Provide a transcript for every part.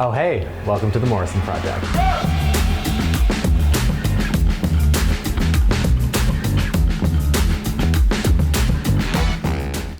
Oh hey, welcome to the Morrison Project.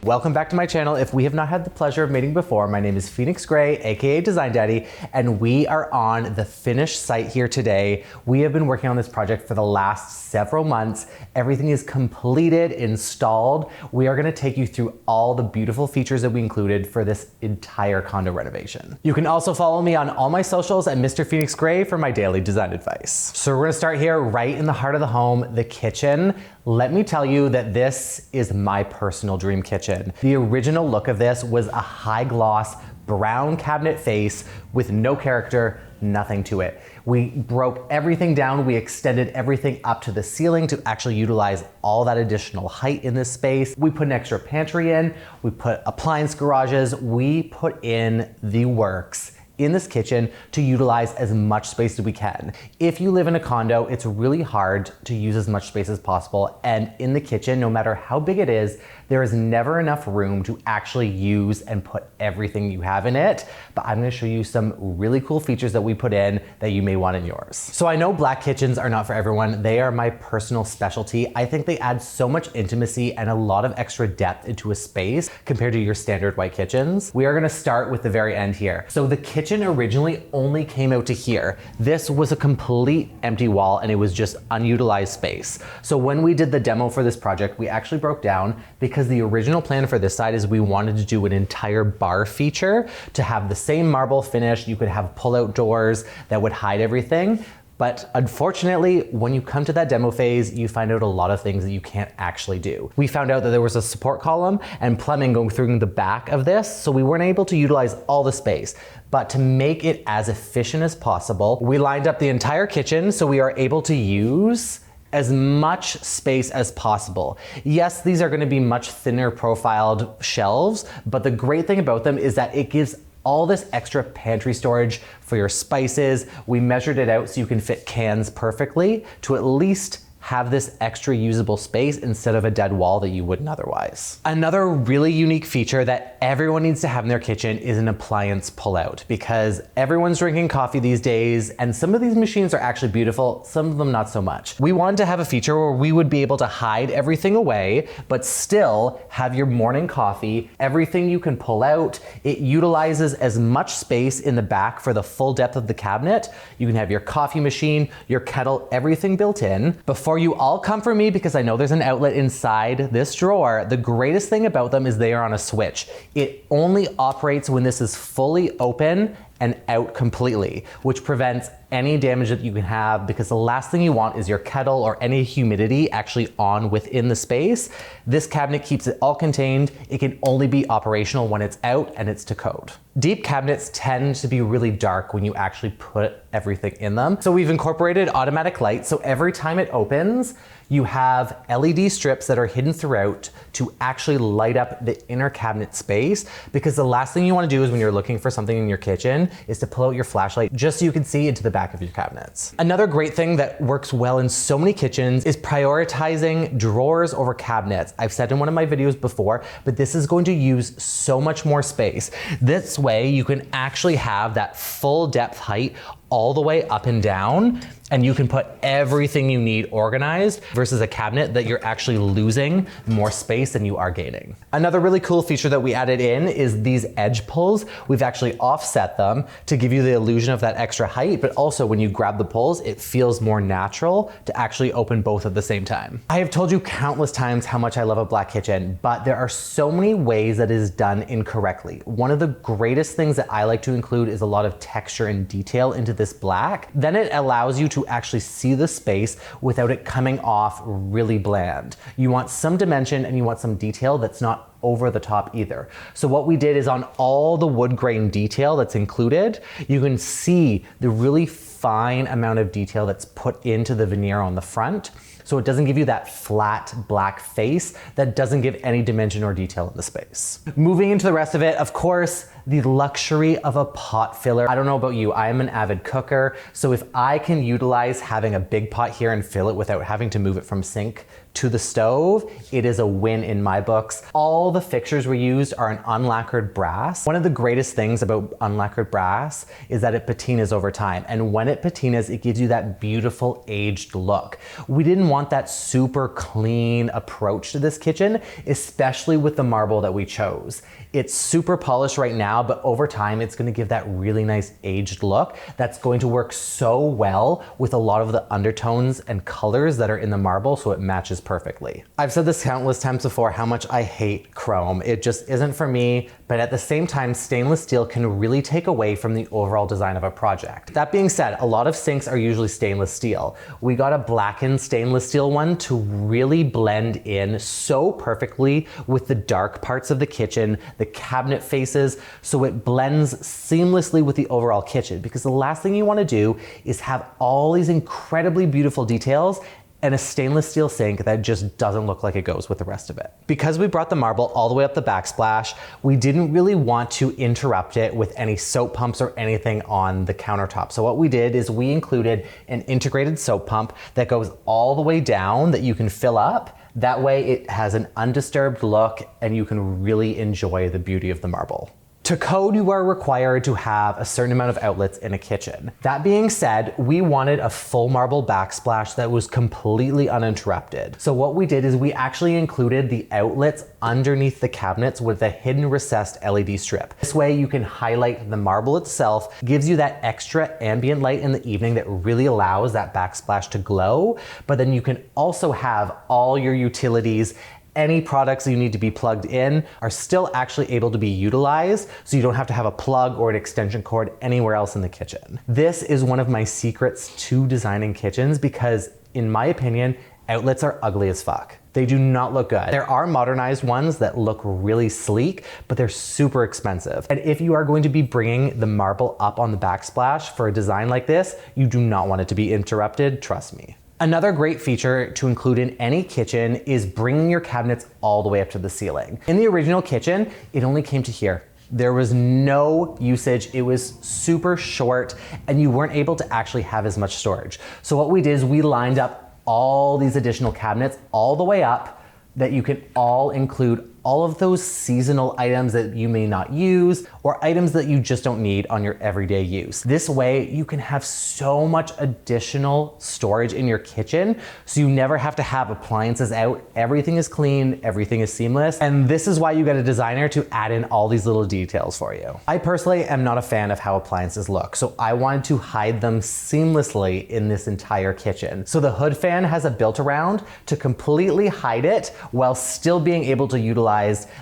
Welcome back to my channel. If we have not had the pleasure of meeting before, my name is Phoenix Gray, aka Design Daddy, and we are on the finished site here today. We have been working on this project for the last several months. Everything is completed, installed. We are gonna take you through all the beautiful features that we included for this entire condo renovation. You can also follow me on all my socials at Mr. Phoenix Gray for my daily design advice. So we're gonna start here right in the heart of the home, the kitchen. Let me tell you that this is my personal dream kitchen. The original look of this was a high gloss brown cabinet face with no character, nothing to it. We broke everything down. We extended everything up to the ceiling to actually utilize all that additional height in this space. We put an extra pantry in. We put appliance garages. We put in the works in this kitchen to utilize as much space as we can. If you live in a condo, it's really hard to use as much space as possible. And in the kitchen, no matter how big it is, there is never enough room to actually use and put everything you have in it. But I'm gonna show you some really cool features that we put in that you may want in yours. So I know black kitchens are not for everyone. They are my personal specialty. I think they add so much intimacy and a lot of extra depth into a space compared to your standard white kitchens. We are gonna start with the very end here. So the kitchen originally only came out to here. This was a complete empty wall and it was just unutilized space. So when we did the demo for this project, we actually broke down because the original plan for this side is we wanted to do an entire bar feature to have the same marble finish. You could have pull-out doors that would hide everything. But unfortunately, when you come to that demo phase, you find out a lot of things that you can't actually do. We found out that there was a support column and plumbing going through the back of this, so we weren't able to utilize all the space. But to make it as efficient as possible, we lined up the entire kitchen so we are able to use as much space as possible. Yes, these are gonna be much thinner profiled shelves, but the great thing about them is that it gives all this extra pantry storage for your spices. We measured it out so you can fit cans perfectly to at least have this extra usable space instead of a dead wall that you wouldn't otherwise. Another really unique feature that everyone needs to have in their kitchen is an appliance pullout, because everyone's drinking coffee these days and some of these machines are actually beautiful, some of them not so much. We wanted to have a feature where we would be able to hide everything away, but still have your morning coffee, everything you can pull out. It utilizes as much space in the back for the full depth of the cabinet. You can have your coffee machine, your kettle, everything built in. Before you all come for me, because I know there's an outlet inside this drawer, the greatest thing about them is they are on a switch. It only operates when this is fully open and out completely, which prevents any damage that you can have, because the last thing you want is your kettle or any humidity actually on within the space. This cabinet keeps it all contained. It can only be operational when it's out and it's to code. Deep cabinets tend to be really dark when you actually put everything in them. So we've incorporated automatic light. So every time it opens, you have LED strips that are hidden throughout to actually light up the inner cabinet space, because the last thing you want to do is when you're looking for something in your kitchen is to pull out your flashlight just so you can see into the back of your cabinets. Another great thing that works well in so many kitchens is prioritizing drawers over cabinets. I've said in one of my videos before, but this is going to use so much more space. This way you can actually have that full depth height all the way up and down, and you can put everything you need organized versus a cabinet that you're actually losing more space than you are gaining. Another really cool feature that we added in is these edge pulls. We've actually offset them to give you the illusion of that extra height, but also when you grab the pulls, it feels more natural to actually open both at the same time. I have told you countless times how much I love a black kitchen, but there are so many ways that it is done incorrectly. One of the greatest things that I like to include is a lot of texture and detail into this black. Then it allows you to actually see the space without it coming off really bland. You want some dimension and you want some detail that's not over the top either. So what we did is on all the wood grain detail that's included, you can see the really fine amount of detail that's put into the veneer on the front. So it doesn't give you that flat black face that doesn't give any dimension or detail in the space. Moving into the rest of it, of course, the luxury of a pot filler. I don't know about you, I am an avid cooker. So if I can utilize having a big pot here and fill it without having to move it from sink to the stove, it is a win in my books. All the fixtures we used are an unlacquered brass. One of the greatest things about unlacquered brass is that it patinas over time. And when it patinas, it gives you that beautiful aged look. We didn't want that super clean approach to this kitchen, especially with the marble that we chose. It's super polished right now, but over time, it's gonna give that really nice aged look that's going to work so well with a lot of the undertones and colors that are in the marble, so it matches perfectly. I've said this countless times before how much I hate chrome. It just isn't for me, but at the same time, stainless steel can really take away from the overall design of a project. That being said, a lot of sinks are usually stainless steel. We got a blackened stainless steel one to really blend in so perfectly with the dark parts of the kitchen, the cabinet faces, so it blends seamlessly with the overall kitchen, because the last thing you want to do is have all these incredibly beautiful details and a stainless steel sink that just doesn't look like it goes with the rest of it. Because we brought the marble all the way up the backsplash, we didn't really want to interrupt it with any soap pumps or anything on the countertop. So what we did is we included an integrated soap pump that goes all the way down that you can fill up. That way it has an undisturbed look and you can really enjoy the beauty of the marble. To code, you are required to have a certain amount of outlets in a kitchen. That being said, we wanted a full marble backsplash that was completely uninterrupted. So what we did is we actually included the outlets underneath the cabinets with a hidden recessed LED strip. This way you can highlight the marble itself, gives you that extra ambient light in the evening that really allows that backsplash to glow, but then you can also have all your utilities. Any products you need to be plugged in are still actually able to be utilized, so you don't have to have a plug or an extension cord anywhere else in the kitchen. This is one of my secrets to designing kitchens because, in my opinion, outlets are ugly as fuck. They do not look good. There are modernized ones that look really sleek, but they're super expensive. And if you are going to be bringing the marble up on the backsplash for a design like this, you do not want it to be interrupted, trust me. Another great feature to include in any kitchen is bringing your cabinets all the way up to the ceiling. In the original kitchen, it only came to here. There was no usage, it was super short, and you weren't able to actually have as much storage. So what we did is we lined up all these additional cabinets all the way up that you can all include all of those seasonal items that you may not use or items that you just don't need on your everyday use. This way you can have so much additional storage in your kitchen so you never have to have appliances out. Everything is clean, everything is seamless, and this is why you get a designer to add in all these little details for you. I personally am not a fan of how appliances look, so I wanted to hide them seamlessly in this entire kitchen. So the hood fan has a built around to completely hide it while still being able to utilize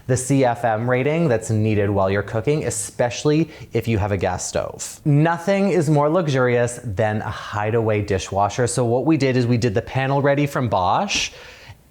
the CFM rating that's needed while you're cooking, especially if you have a gas stove. Nothing is more luxurious than a hideaway dishwasher. So what we did is we did the panel ready from Bosch.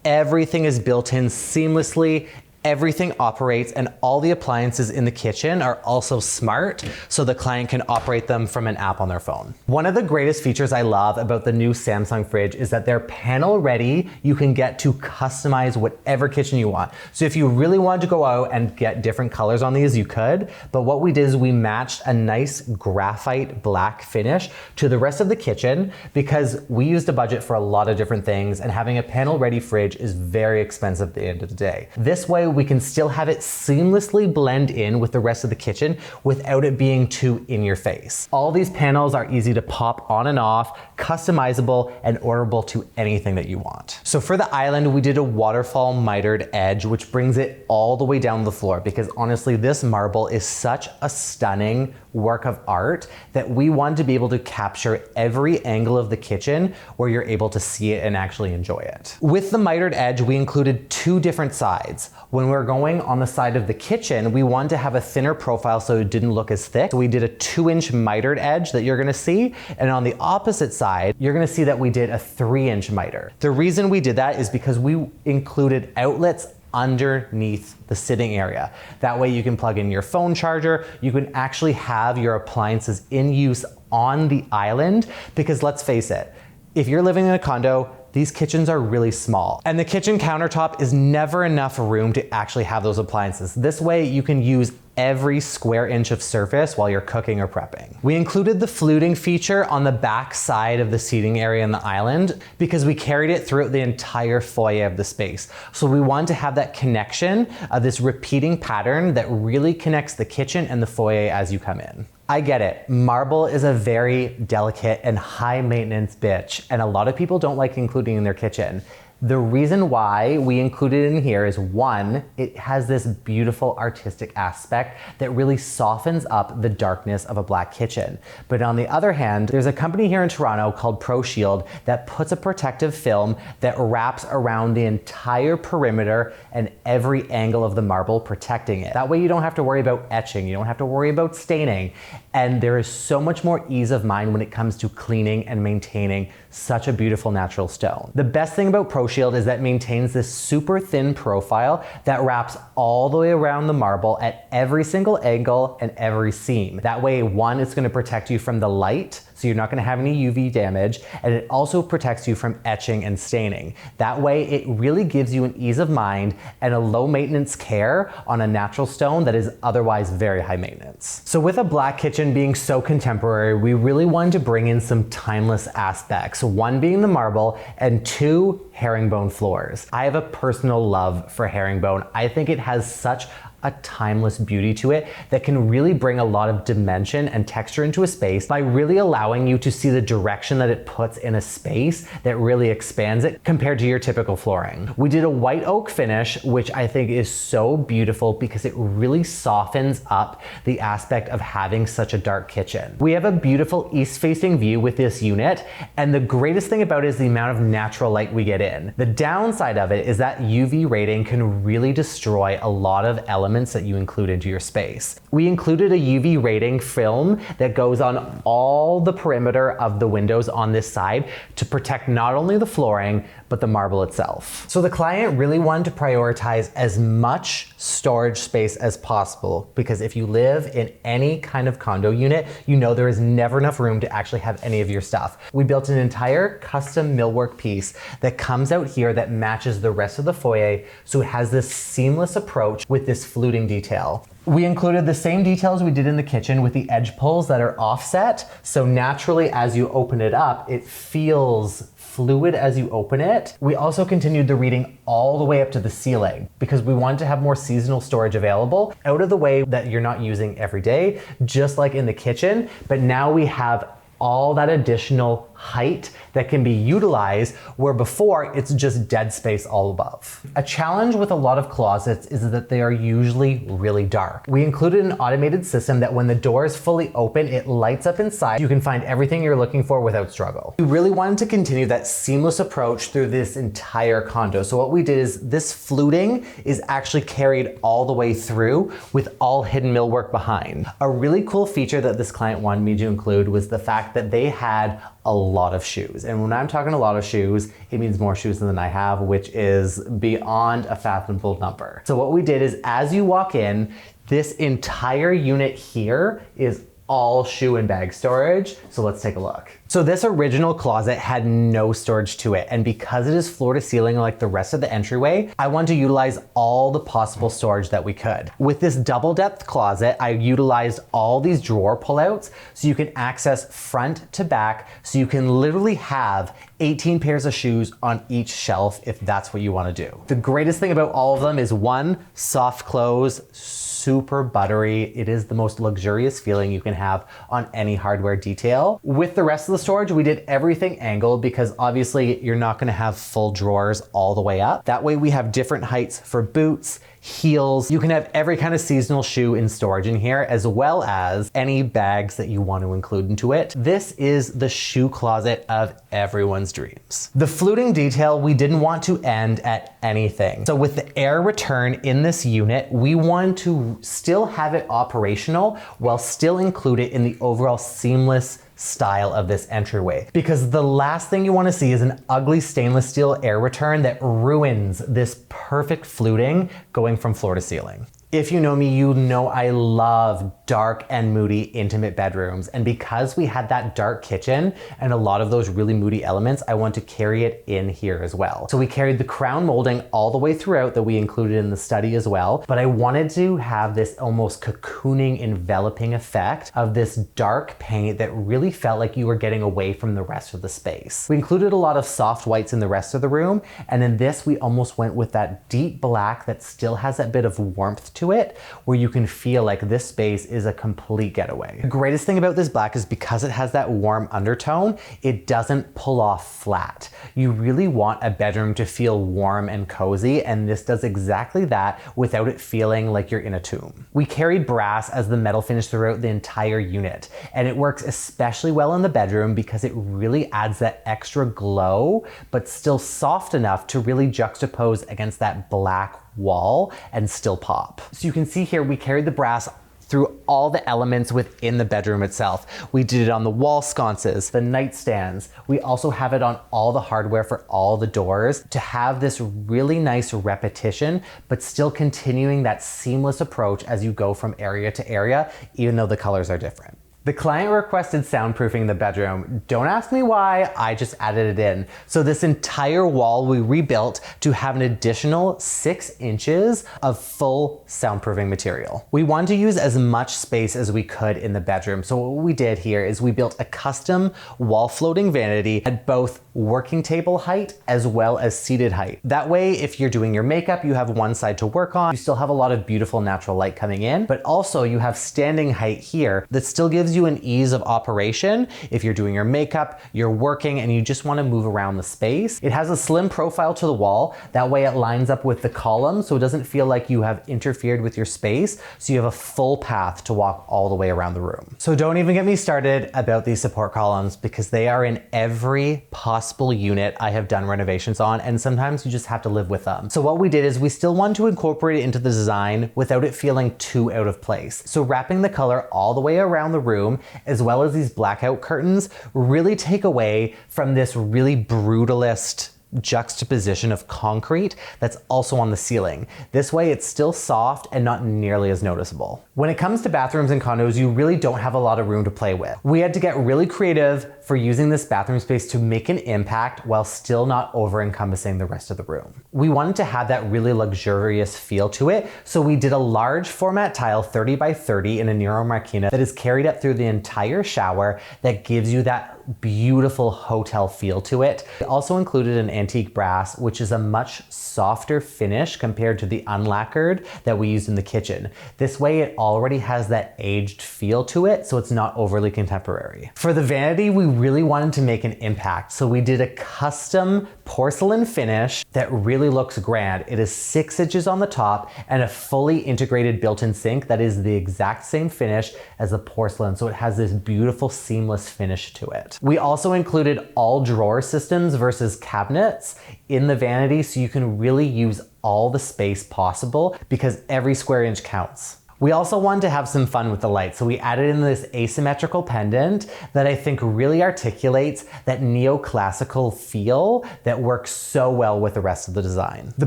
Everything is built in seamlessly. Everything operates, and all the appliances in the kitchen are also smart, so the client can operate them from an app on their phone. One of the greatest features I love about the new Samsung fridge is that they're panel ready. You can get to customize whatever kitchen you want. So if you really wanted to go out and get different colors on these, you could, but what we did is we matched a nice graphite black finish to the rest of the kitchen because we used a budget for a lot of different things, and having a panel ready fridge is very expensive at the end of the day. This way we can still have it seamlessly blend in with the rest of the kitchen without it being too in your face. All these panels are easy to pop on and off, customizable, and orderable to anything that you want. So for the island, we did a waterfall mitered edge, which brings it all the way down the floor, because honestly, this marble is such a stunning work of art that we wanted to be able to capture every angle of the kitchen where you're able to see it and actually enjoy it. With the mitered edge, we included two different sides. When we were going on the side of the kitchen, we wanted to have a thinner profile so it didn't look as thick. So we did a 2-inch mitered edge that you're gonna see, and on the opposite side, you're gonna see that we did a 3-inch miter. The reason we did that is because we included outlets underneath the sitting area. That way you can plug in your phone charger, you can actually have your appliances in use on the island, because let's face it, if you're living in a condo, these kitchens are really small, and the kitchen countertop is never enough room to actually have those appliances. This way you can use every square inch of surface while you're cooking or prepping. We included the fluting feature on the back side of the seating area in the island because we carried it throughout the entire foyer of the space. So we wanted to have that connection of this repeating pattern that really connects the kitchen and the foyer as you come in. I get it. Marble is a very delicate and high maintenance bitch, and a lot of people don't like including in their kitchen. The reason why we include it in here is one, it has this beautiful artistic aspect that really softens up the darkness of a black kitchen. But on the other hand, there's a company here in Toronto called ProShield that puts a protective film that wraps around the entire perimeter and every angle of the marble, protecting it. That way you don't have to worry about etching, you don't have to worry about staining, and there is so much more ease of mind when it comes to cleaning and maintaining such a beautiful natural stone. The best thing about ProShield is that it maintains this super thin profile that wraps all the way around the marble at every single angle and every seam. That way, one, it's gonna protect you from the light, so you're not gonna have any UV damage, and it also protects you from etching and staining. That way, it really gives you an ease of mind and a low maintenance care on a natural stone that is otherwise very high maintenance. So with a black kitchen being so contemporary, we really wanted to bring in some timeless aspects. One being the marble, and two, herringbone floors. I have a personal love for herringbone. I think it has such a timeless beauty to it that can really bring a lot of dimension and texture into a space by really allowing you to see the direction that it puts in a space that really expands it compared to your typical flooring. We did a white oak finish, which I think is so beautiful because it really softens up the aspect of having such a dark kitchen. We have a beautiful east-facing view with this unit, and the greatest thing about it is the amount of natural light we get in. The downside of it is that UV rating can really destroy a lot of elements that you include into your space. We included a UV rating film that goes on all the perimeter of the windows on this side to protect not only the flooring, but the marble itself. So the client really wanted to prioritize as much storage space as possible, because if you live in any kind of condo unit, you know there is never enough room to actually have any of your stuff. We built an entire custom millwork piece that comes out here that matches the rest of the foyer, so it has this seamless approach with this fluting detail. We included the same details we did in the kitchen with the edge pulls that are offset, so naturally as you open it up, it feels fluid as you open it. We also continued the reading all the way up to the ceiling because we wanted to have more seasonal storage available out of the way that you're not using every day, just like in the kitchen, but now we have all that additional height that can be utilized, where before it's just dead space all above. A challenge with a lot of closets is that they are usually really dark. We included an automated system that when the door is fully open, it lights up inside. You can find everything you're looking for without struggle. We really wanted to continue that seamless approach through this entire condo. So what we did is this fluting is actually carried all the way through with all hidden millwork behind. A really cool feature that this client wanted me to include was the fact that they had a lot of shoes. And when I'm talking a lot of shoes, it means more shoes than I have, which is beyond a fathomable number. So what we did is as you walk in, this entire unit here is all shoe and bag storage. So let's take a look. So this original closet had no storage to it. And because it is floor to ceiling like the rest of the entryway, I wanted to utilize all the possible storage that we could. With this double depth closet, I utilized all these drawer pullouts so you can access front to back. So you can literally have 18 pairs of shoes on each shelf if that's what you want to do. The greatest thing about all of them is one, soft close, super buttery. It is the most luxurious feeling you can have on any hardware detail. With the rest of the storage, we did everything angled because obviously you're not gonna have full drawers all the way up. That way we have different heights for boots, heels. You can have every kind of seasonal shoe in storage in here, as well as any bags that you want to include into it. This is the shoe closet of everyone's dreams. The fluting detail, we didn't want to end at anything. So with the air return in this unit, we want to still have it operational while still include it in the overall seamless style of this entryway, because the last thing you want to see is an ugly stainless steel air return that ruins this perfect fluting going from floor to ceiling. If you know me, you know I love dark and moody, intimate bedrooms. And because we had that dark kitchen and a lot of those really moody elements, I want to carry it in here as well. So we carried the crown molding all the way throughout that we included in the study as well. But I wanted to have this almost cocooning, enveloping effect of this dark paint that really felt like you were getting away from the rest of the space. We included a lot of soft whites in the rest of the room. And in this, we almost went with that deep black that still has that bit of warmth to it, where you can feel like this space is a complete getaway. The greatest thing about this black is because it has that warm undertone, it doesn't pull off flat. You really want a bedroom to feel warm and cozy, and this does exactly that without it feeling like you're in a tomb. We carried brass as the metal finish throughout the entire unit, and it works especially well in the bedroom because it really adds that extra glow, but still soft enough to really juxtapose against that black wall and still pop. So you can see here we carried the brass through all the elements within the bedroom itself. We did it on the wall sconces, the nightstands. We also have it on all the hardware for all the doors to have this really nice repetition, but still continuing that seamless approach as you go from area to area, even though the colors are different. The client requested soundproofing in the bedroom. Don't ask me why, I just added it in. So this entire wall we rebuilt to have an additional 6 inches of full soundproofing material. We wanted to use as much space as we could in the bedroom. So what we did here is we built a custom wall floating vanity at both working table height as well as seated height. That way, if you're doing your makeup, you have one side to work on. You still have a lot of beautiful natural light coming in, but also you have standing height here that still gives you an ease of operation if you're doing your makeup, you're working, and you just want to move around the space. It has a slim profile to the wall. That way it lines up with the column, so it doesn't feel like you have interfered with your space, so you have a full path to walk all the way around the room. So don't even get me started about these support columns because they are in every possible unit I have done renovations on, and sometimes you just have to live with them. So what we did is we still wanted to incorporate it into the design without it feeling too out of place. So wrapping the color all the way around the room, as well as these blackout curtains, really take away from this really brutalist juxtaposition of concrete that's also on the ceiling. This way it's still soft and not nearly as noticeable. When it comes to bathrooms and condos, you really don't have a lot of room to play with. We had to get really creative for using this bathroom space to make an impact while still not over encompassing the rest of the room. We wanted to have that really luxurious feel to it, so we did a large format tile 30 by 30 in a Nero Marquina that is carried up through the entire shower that gives you that beautiful hotel feel to it. We also included an antique brass, which is a much softer finish compared to the unlacquered that we used in the kitchen. This way it already has that aged feel to it, so it's not overly contemporary. For the vanity, we really wanted to make an impact, so we did a custom porcelain finish that really looks grand. It is 6 inches on the top and a fully integrated built-in sink that is the exact same finish as the porcelain, so it has this beautiful seamless finish to it. We also included all drawer systems versus cabinets in the vanity, so you can really use all the space possible because every square inch counts. We also wanted to have some fun with the light, so we added in this asymmetrical pendant that I think really articulates that neoclassical feel that works so well with the rest of the design. The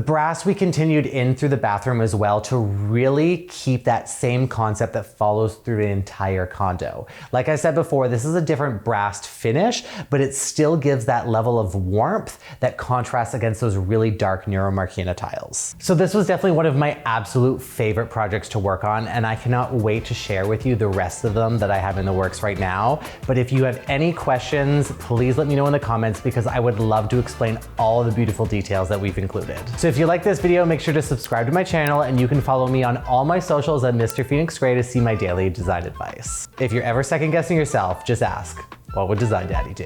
brass we continued in through the bathroom as well to really keep that same concept that follows through the entire condo. Like I said before, this is a different brassed finish, but it still gives that level of warmth that contrasts against those really dark Nero Marquina tiles. So this was definitely one of my absolute favorite projects to work on, and I cannot wait to share with you the rest of them that I have in the works right now. But if you have any questions, please let me know in the comments because I would love to explain all of the beautiful details that we've included. So if you like this video, make sure to subscribe to my channel, and you can follow me on all my socials at Mr. Phoenix Gray to see my daily design advice. If you're ever second guessing yourself, just ask, what would Design Daddy do?